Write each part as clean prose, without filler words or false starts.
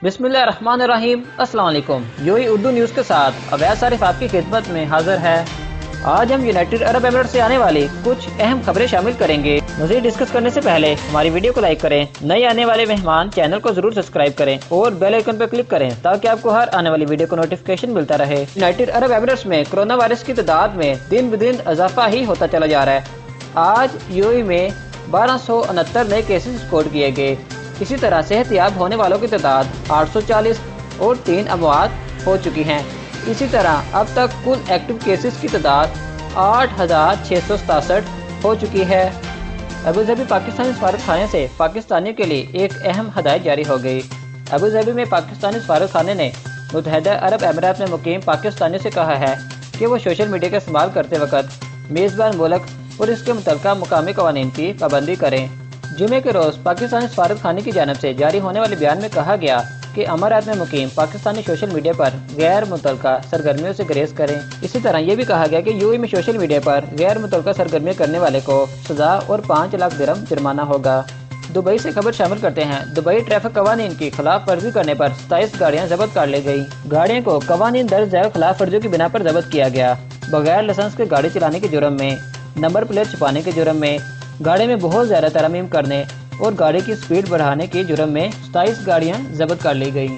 बिस्मिल्लाहिर्रहमानिर्रहीम। अस्सलाम वालेकुम। यूएई उर्दू न्यूज़ के साथ अवैध सारिफ आपकी खिदमत में हाजिर है। आज हम यूनाइटेड अरब एमिरेट से आने वाली कुछ अहम खबरें शामिल करेंगे। मज़ीद डिस्कस करने से पहले हमारी वीडियो को लाइक करें, नए आने वाले मेहमान चैनल को जरूर सब्सक्राइब करें और बेल आइकन पर क्लिक करें ताकि आपको हर आने वाली वीडियो को नोटिफिकेशन मिलता रहे। यूनाइटेड अरब एमिरेट्स में कोरोना वायरस की तादाद में दिन ब दिन इजाफा ही होता चला जा रहा है। आज यूएई में 1269 नए केसेस रिकॉर्ड किए गए। इसी तरह सेहतयाब होने वालों की तादाद 840 और 3 अमवात हो चुकी हैं। इसी तरह अब तक कुल एक्टिव केसेस की तादाद 8667 हो चुकी है। अबू धाबी पाकिस्तानी सफारत खाने से पाकिस्तानियों के लिए एक अहम हदायत जारी हो गई। अबू धाबी में पाकिस्तानी सफारत खाने ने मुत्तहिदा अरब अमीरात में मुकीम पाकिस्तानियों से कहा है कि वो सोशल मीडिया का इस्तेमाल करते वक्त मेज़बान मुल्क और इसके मुतल्लिका मुकामी कवानीन की पाबंदी करें। जुमे के रोज़ पाकिस्तानी सफारत खाने की जानब से जारी होने वाले बयान में कहा गया कि अमारात में मुकीम पाकिस्तानी सोशल मीडिया पर गैर मुतल्लिका सरगर्मियों से गुरेज करें। इसी तरह यह भी कहा गया कि यूएई में सोशल मीडिया पर गैर मुतल्लिका सरगर्मियाँ करने वाले को सजा और 5 लाख दिरहम जुर्माना होगा। दुबई से खबर शामिल करते हैं। दुबई ट्रैफिक कवानीन की खिलाफ वर्जी करने पर 27 गाड़ियाँ जब्त कर ली गई। गाड़ियों को कवानीन दर्ज ज़ैल खिलाफ वर्जियों की बिना पर जब्त किया गया। बगैर लाइसेंस के गाड़ी चलाने के जुर्म में, नंबर प्लेट छुपाने के जुर्म में, गाड़ी में बहुत ज़्यादा तरमीम करने और गाड़ी की स्पीड बढ़ाने के जुर्म में 27 गाड़ियां जब्त कर ली गई।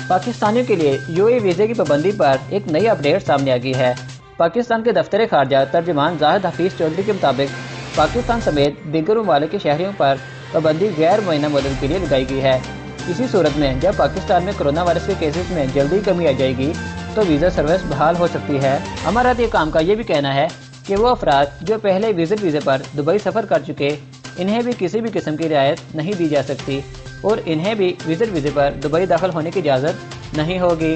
पाकिस्तानियों के लिए यूएई वीज़े की पाबंदी पर एक नई अपडेट सामने आ गई है। पाकिस्तान के दफ्तर खारजा तर्जुमान जाहिद हफीज चौधरी के मुताबिक पाकिस्तान समेत दीगर ममालिक के शहरियों पर पाबंदी गैर मुअय्यना मुद्दत के लिए लगाई गई है। इसी सूरत में जब पाकिस्तान में कोरोना वायरस के केसेस में जल्दी कमी आ जाएगी तो वीज़ा सर्विस बहाल हो सकती है। अमाराती काम का ये भी कहना है कि वो अफराद जो पहले विजिट वीज़े पर दुबई सफ़र कर चुके, इन्हें भी किसी भी किस्म की रियायत नहीं दी जा सकती और इन्हें भी विजिट वीज़े पर दुबई दाखिल होने की इजाज़त नहीं होगी।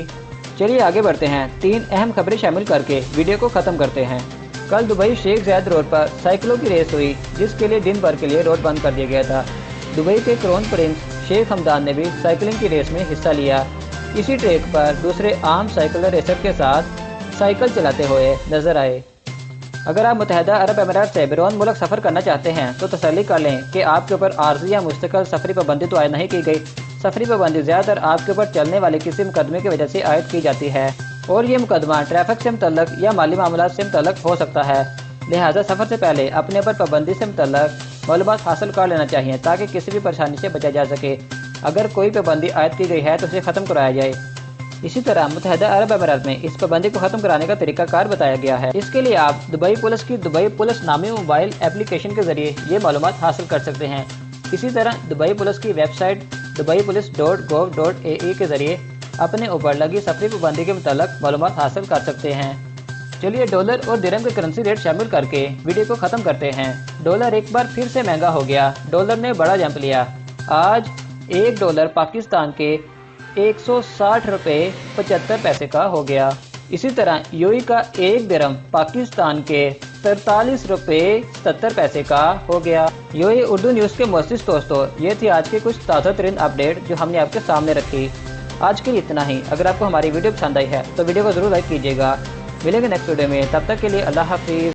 चलिए आगे बढ़ते हैं। 3 अहम खबरें शामिल करके वीडियो को ख़त्म करते हैं। कल दुबई शेख ज़ायद रोड पर साइकिलों की रेस हुई, जिसके लिए दिन भर के लिए रोड बंद कर दिया गया था। दुबई के क्राउन प्रिंस शेख हमदान ने भी साइकिलिंग की रेस में हिस्सा लिया। इसी ट्रैक पर दूसरे आम साइकिल रेसर के साथ साइकिल चलाते हुए नजर आए। अगर आप मुत्तहिदा अरब अमीरात से बैरून मुल्क सफ़र करना चाहते हैं तो तसल्ली कर लें कि आपके ऊपर आर्जी या मुस्तकिल सफरी पाबंदी तो आयद नहीं की गई। सफरी पाबंदी ज़्यादातर आपके ऊपर चलने वाले किसी मुकदमे की वजह से आयद की जाती है और ये मुकदमा ट्रैफिक से मुतल्लक या माली मामलात से मुतल्लक हो सकता है। लिहाजा सफ़र से पहले अपने ऊपर पाबंदी से मुतल्लक मालूमात हासिल कर लेना चाहिए ताकि किसी भी परेशानी से बचा जा सके। अगर कोई पाबंदी आयद की गई है तो उसे ख़त्म कराया जाए। इसी तरह मुत्तहिदा अरब अमीरात में इस पाबंदी को खत्म कराने का तरीकाकार बताया गया है। इसके लिए आप दुबई पुलिस की दुबई पुलिस नामी मोबाइल एप्लीकेशन के जरिए ये मालूमात हासिल कर सकते हैं। इसी तरह दुबई पुलिस की वेबसाइट dubai-police.gov.ae के जरिए अपने ऊपर लगी सफरी पाबंदी के मुताल्लिक मालूमात हासिल कर सकते हैं। चलिए डॉलर और दिरहम के करेंसी रेट शामिल करके वीडियो को ख़त्म करते हैं। डॉलर एक बार फिर से महंगा हो गया। डॉलर ने बड़ा जंप लिया। आज $1 पाकिस्तान के 160 रुपये 75 पैसे का हो गया। इसी तरह यूएई का 1 दिरहम पाकिस्तान के 43 रुपये 77 पैसे का हो गया। यूएई उर्दू न्यूज़ के मुअस्सिस दोस्तों, ये थी आज की कुछ ताज़ा तरीन अपडेट जो हमने आपके सामने रखी। आज के लिए इतना ही। अगर आपको हमारी वीडियो पसंद आई है तो वीडियो को ज़रूर लाइक कीजिएगा। मिलेंगे नेक्स्ट वीडियो में, तब तक के लिए अल्लाह हाफिज़।